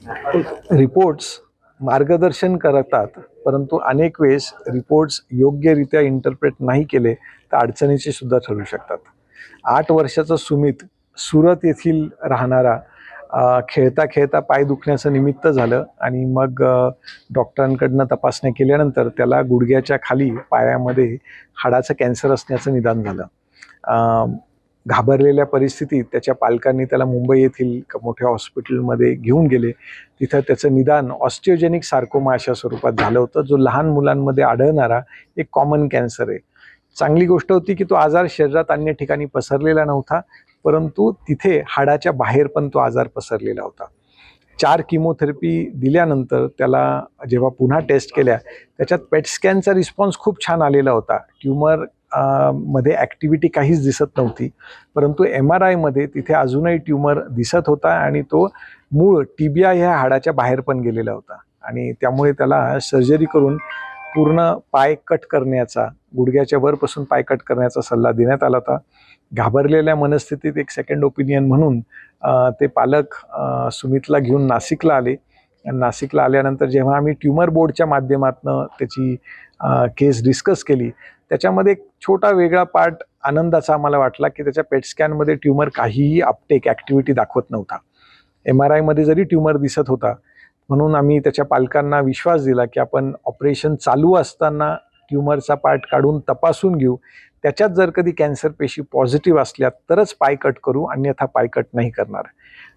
Reports मार्गदर्शन करतात, परंतु अनेक वेळेस रिपोर्ट्स योग्यरित्या इंटरप्रेट नाही केले तर अडचणीचे सुद्धा ठरू शकतात. 8 वर्षाचा सुमित सुरत येथील राहणारा खेळता खेळता पाय दुखण्याचं निमित्त झालं आणि मग डॉक्टरांकडनं तपासण्या केल्यानंतर त्याला गुडघ्याच्या खाली पायामध्ये हाडाचं कॅन्सर असण्याचं निदान झालं. घाबरलेल्या परिस्थितीत त्याच्या पालकांनी त्याला मुंबई येथील मोठ्या हॉस्पिटलमध्ये घेऊन गेले. तिथं त्याचं निदान ऑस्टिओजेनिक सार्कोमा अशा स्वरूपात झालं होतं, जो लहान मुलांमध्ये आढळणारा एक कॉमन कॅन्सर आहे. चांगली गोष्ट होती की तो आजार शरीरात अन्य ठिकाणी पसरलेला नव्हता, परंतु तिथे हाडाच्या बाहेर पण तो आजार पसरलेला होता. 4 किमोथेरपी दिल्यानंतर त्याला जेव्हा पुन्हा टेस्ट केल्या, त्याच्यात पेट स्कॅनचा रिस्पॉन्स खूप छान आलेला होता. ट्यूमर मध्ये ॲक्टिव्हिटी काहीच दिसत नव्हती, परंतु MRIमध्ये तिथे अजूनही ट्यूमर दिसत होता आणि तो मूळ टिबिया ह्या हाडाच्या बाहेर पण गेलेला होता आणि त्यामुळे त्याला सर्जरी करून पूर्ण पाय कट करण्याचा, गुडघ्याच्या वरपासून पाय कट करण्याचा सल्ला देण्यात आला होता. घाबरलेल्या मनस्थितीत एक सेकंड ओपिनियन म्हणून ते पालक सुमितला घेऊन नाशिकला आले. नाशिकला आल्यानंतर जेव्हा आम्ही ट्यूमर बोर्डच्या माध्यमातून त्याची केस डिस्कस केली, त्याच्यामध्ये एक छोटा वेगळा पार्ट आनंदाचा आम्हाला वाटला की त्याच्या पेट स्कॅनमध्ये ट्यूमर काहीही अपटेक ॲक्टिव्हिटी दाखवत नव्हता. MRIमध्ये जरी ट्यूमर दिसत होता, म्हणून आम्ही त्याच्या पालकांना विश्वास दिला की आपण ऑपरेशन चालू असताना ट्यूमरचा पार्ट काढून तपासून घेऊ. त्याच्यात जर कधी कॅन्सर पेशी पॉझिटिव्ह असल्या तरच पाय कट करू, अन्यथा पाय कट नाही करणार.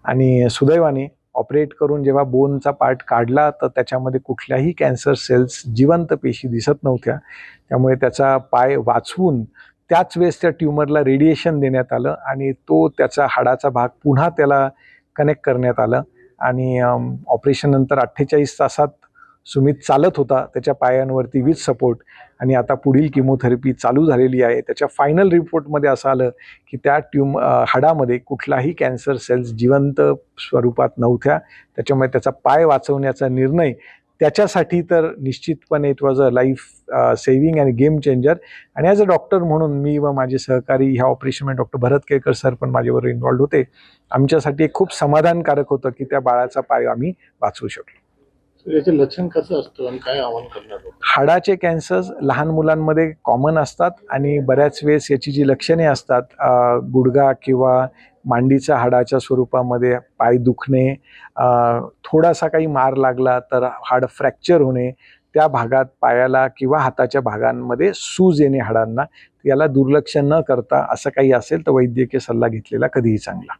आणि सुदैवाने ऑपरेट करून जेव्हा बोनचा पार्ट काढला तर त्याच्यामध्ये कुठल्याही कॅन्सर सेल्स, जिवंत पेशी दिसत नव्हत्या. त्यामुळे त्याचा पाय वाचवून त्याच वेळेस त्या ट्यूमरला रेडिएशन देण्यात आलं आणि तो त्याचा हाडाचा भाग पुन्हा त्याला कनेक्ट करण्यात आलं आणि ऑपरेशन नंतर 48 तासात सुमित चालत होता त्याच्या पायांवरती विथ सपोर्ट आणि आता पुढील किमोथेरपी चालू झालेली आहे. त्याच्या फायनल रिपोर्टमध्ये असं आलं की त्या हाडामध्ये कुठलाही कॅन्सर सेल्स जिवंत स्वरूपात नव्हत्या. त्याच्यामुळे त्याचा पाय वाचवण्याचा निर्णय त्याच्यासाठी तर निश्चितपणे it was a life saving आणि गेम चेंजर. आणि ॲज अ डॉक्टर म्हणून मी व माझे सहकारी ह्या ऑपरेशनमध्ये डॉक्टर भरत केळकर सर पण माझ्याबरोबर इन्व्हॉल्ड होते. आमच्यासाठी एक खूप समाधानकारक होतं की त्या बाळाचा पाय आम्ही वाचवू शकलो. याचे लक्षण कसं असतं आणि काय आव्हान करणार? हाडाचे कॅन्सर्स लहान मुलांमध्ये कॉमन असतात आणि बऱ्याच वेळेस याची जी लक्षणे असतात, गुडघा किंवा मांडीच्या हाडाच्या स्वरूपामध्ये पाय दुखणे, थोडासा काही मार लागला तर हाड फ्रॅक्चर होणे, त्या भागात पायाला किंवा हाताच्या भागांमध्ये सूज येणे हाडांना, याला दुर्लक्ष न करता असं काही असेल तर वैद्यकीय सल्ला घेतलेला कधीही चांगला.